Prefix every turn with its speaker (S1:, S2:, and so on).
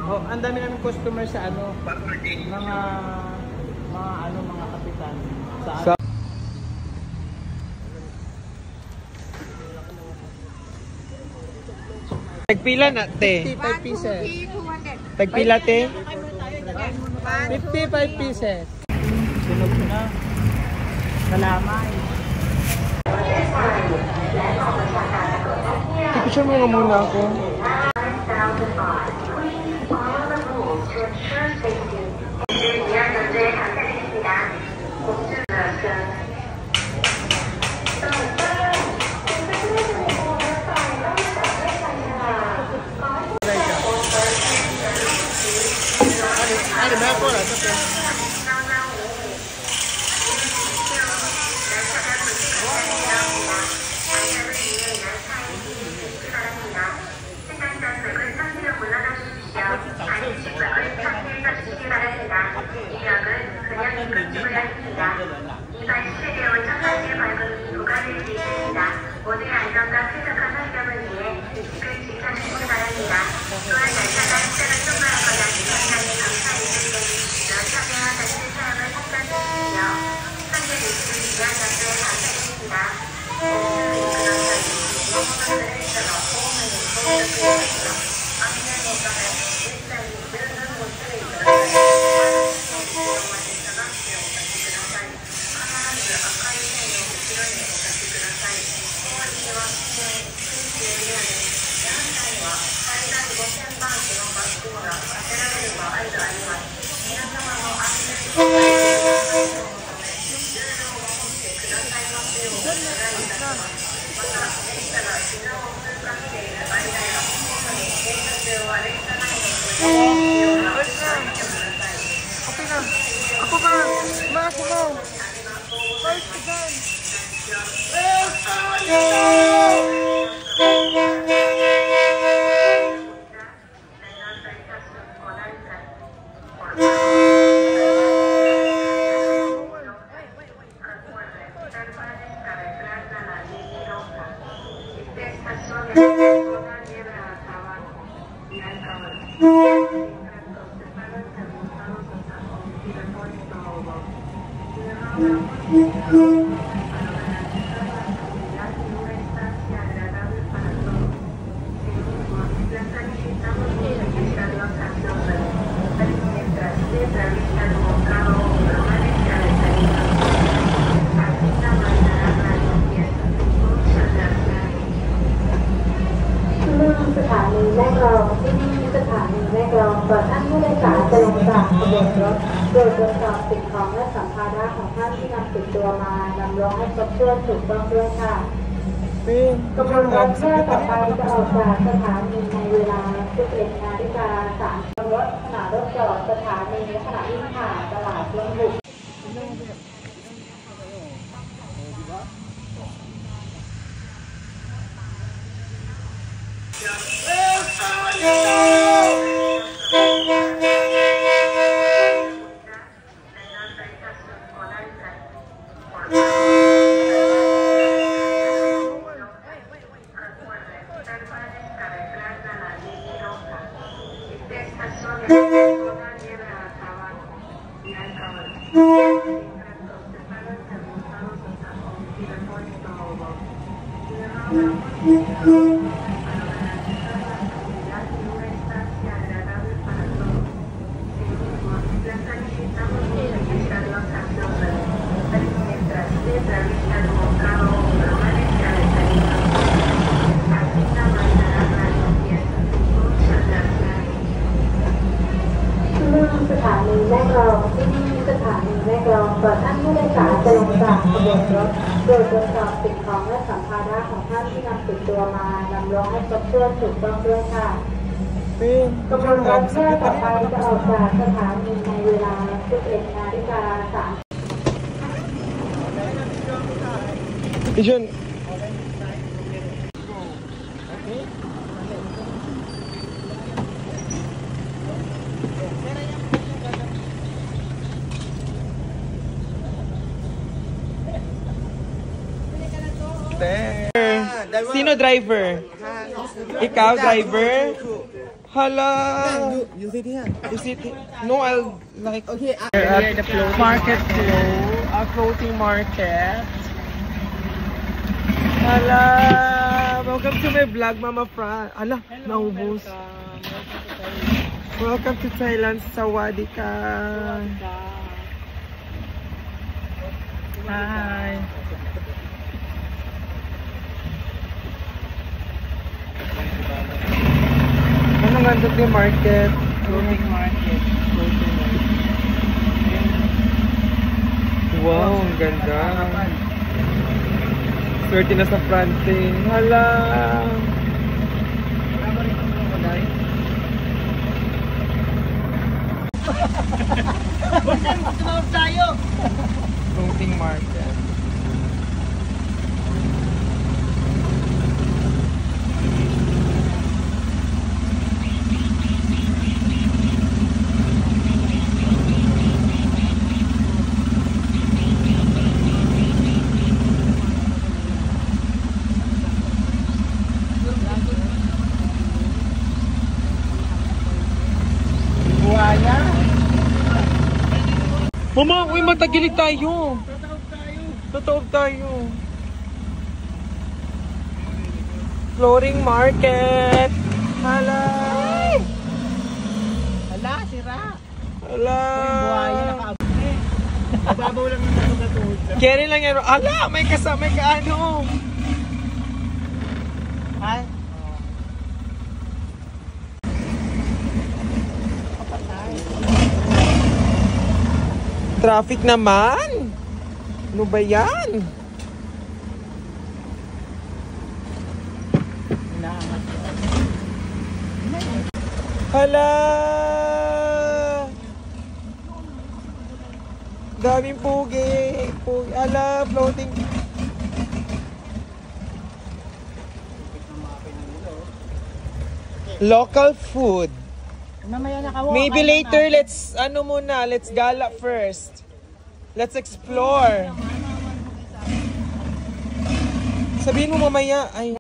S1: Oh, ang dami namin customer sa ano, mga kapitan. Sa
S2: Tagpila na, te?
S1: 55 pieces.
S2: Tagpila, te?
S1: 55 pieces. Sunog na. Salamat.
S2: Picture mo nga muna ako.
S3: โดยตรวจสอบสิ่งของและสัมภาระของท่านที่นำติดตัวมานำลงให้ครบถ้วนถูกต้องด้วยค่ะกระบวนการแรกต่อไปจะออกจากสถานีในเวลา 11:03 รถขณะรถจอดสถานีขณะวิ่งผ่านตลาดร่วมบุกสถานีแม่กลองที่นี่สถานีแม่กลองเปิดท่านผู้โดยสารจะลงจากขบวนรถโดยตรวจสอบสิ่งของและสัมภาระของท่านที่นำติดตัวมานำลงให้ครบถ้วนถูกต้องด้วยค่ะกระบวนการแรกต่อไปจะออกจากสถานีในเวลา 11:03
S2: Vision. Sino driver? Ikaw, driver? Hala!
S4: You sit here.
S2: You sit here? No, I'll like...
S4: Okay.
S1: Here, the floating
S2: Market flow. A floating market. Hala! Welcome to my vlog, Mama Fran. Ala, naubos. Welcome to Thailand, Sawadika.
S1: Hi.
S2: Ano nga doon yung market?
S1: Floating market. Floating market.
S2: Wow, ang ganda. Swerte na sa fronting. Hala!
S1: Tumawag tayo!
S2: Floating market.
S1: Buhaya!
S2: Mama, uy, matagilid tayo. Totoo tayo. Floating market. Hala.
S1: Hala, sira!
S2: Hala.
S1: Buhaya, nakaabot eh. Mababaw lang ng natutuhod lang.
S2: Keri lang yan. Hala, may kasama, may kaano.
S1: Ha?
S2: Traffic naman. Ano ba yan?
S1: Inaangat ko.
S2: Hala. Daming pugi. Hala, floating. Local food.
S1: Mamaya nakawa.
S2: Maybe later, let's gala first. Let's explore. Sabihin mo mamaya, ay...